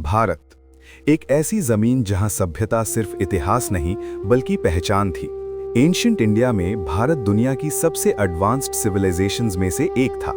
भारत, एक ऐसी जमीन जहां सभ्यता सिर्फ इतिहास नहीं बल्कि पहचान थी। एंशिएंट इंडिया में भारत दुनिया की सबसे एडवांस्ड सिविलाइजेशंस में से एक था।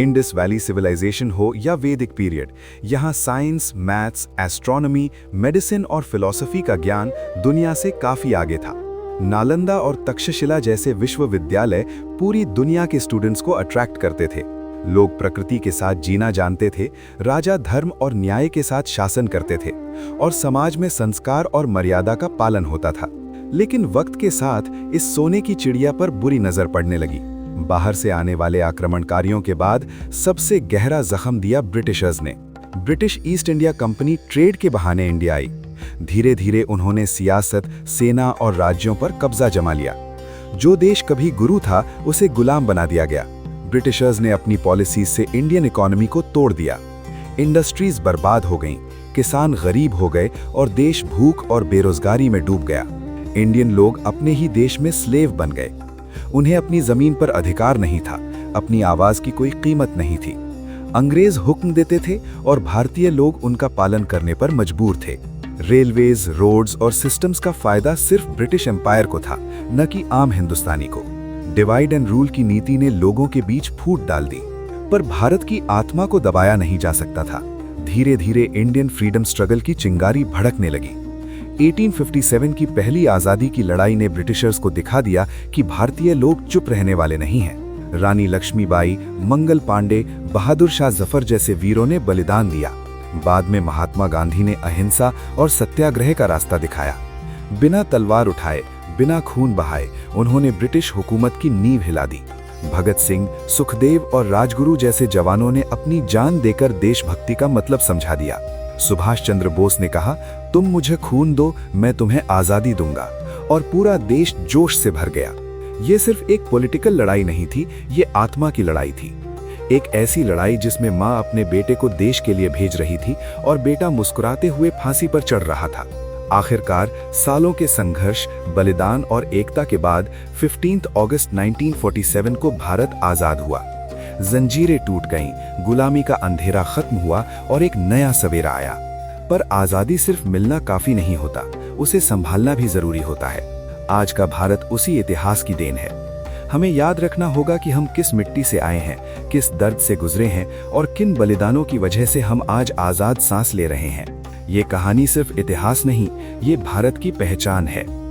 इंडस वैली सिविलाइजेशन हो या वैदिक पीरियड, यहाँ साइंस, मैथ्स, एस्ट्रोनॉमी, मेडिसिन और फिलॉसफी का ज्ञान दुनिया से काफी आगे था। नालंदा और तक्षशिला जैसे विश्वविद्यालय पूरी दुनिया के स्टूडेंट्स को अट्रैक्ट करते थे। लोग प्रकृति के साथ जीना जानते थे, राजा धर्म और न्याय के साथ शासन करते थे और समाज में संस्कार और मर्यादा का पालन होता था। लेकिन वक्त के साथ इस सोने की चिड़िया पर बुरी नजर पड़ने लगी। बाहर से आने वाले आक्रमणकारियों के बाद सबसे गहरा जख्म दिया ब्रिटिशर्स ने। British east India company trade के बहाने इंडिया आई। धीरे धीरे उन्होंने सियासत, सेना और राज्यों पर कब्जा जमा लिया। जो देश कभी गुरु था उसे गुलाम बना दिया गया। ब्रिटिशर्स ने अपनी पॉलिसीज से इंडियन इकोनॉमी को तोड़ दिया। इंडस्ट्रीज बर्बाद हो गईं, किसान गरीब हो गए और देश भूख और बेरोजगारी में डूब गया। इंडियन लोग अपने ही देश में स्लेव बन गए। उन्हें अपनी जमीन पर अधिकार नहीं था, अपनी आवाज की कोई कीमत नहीं थी। अंग्रेज हुक्म देते थे और भारतीय लोग उनका पालन करने पर मजबूर थे। रेलवेज, रोड्स और सिस्टम्स का फायदा सिर्फ ब्रिटिश एम्पायर को था, न कि आम हिंदुस्तानी को। डिवाइड एंड रूल की नीति ने लोगों के बीच फूट डाल दी, पर भारत की आत्मा को दबाया नहीं जा सकता था। धीरे धीरे इंडियन फ्रीडम स्ट्रगल की चिंगारी भड़कने लगी। 1857 की पहली आजादी की लड़ाई ने ब्रिटिशर्स को दिखा दिया कि भारतीय लोग चुप रहने वाले नहीं हैं। रानी लक्ष्मीबाई, मंगल पांडे, बहादुर शाह जफर जैसे वीरों ने बलिदान दिया। बाद में महात्मा गांधी ने अहिंसा और सत्याग्रह का रास्ता दिखाया। बिना तलवार उठाए, बिना खून बहाए उन्होंने ब्रिटिश हुकूमत की नींव हिला दी। भगत सिंह, सुखदेव और राजगुरु जैसे जवानों ने अपनी जान देकर देशभक्ति का मतलब समझा दिया। सुभाष चंद्र बोस ने कहा, तुम मुझे खून दो, मैं तुम्हें आजादी दूंगा, और पूरा देश जोश से भर गया। ये सिर्फ एक पॉलिटिकल लड़ाई नहीं थी, ये आत्मा की लड़ाई थी। एक ऐसी लड़ाई जिसमें माँ अपने बेटे को देश के लिए भेज रही थी और बेटा मुस्कुराते हुए फांसी पर चढ़ रहा था। आखिरकार सालों के संघर्ष, बलिदान और एकता के बाद 15 अगस्त 1947 को भारत आजाद हुआ। जंजीरें टूट गईं, गुलामी का अंधेरा खत्म हुआ और एक नया सवेरा आया। पर आजादी सिर्फ मिलना काफी नहीं होता, उसे संभालना भी जरूरी होता है। आज का भारत उसी इतिहास की देन है। हमें याद रखना होगा कि हम किस मिट्टी से आए हैं, किस दर्द से गुजरे हैं और किन बलिदानों की वजह से हम आज आजाद सांस ले रहे हैं। ये कहानी सिर्फ इतिहास नहीं, ये भारत की पहचान है।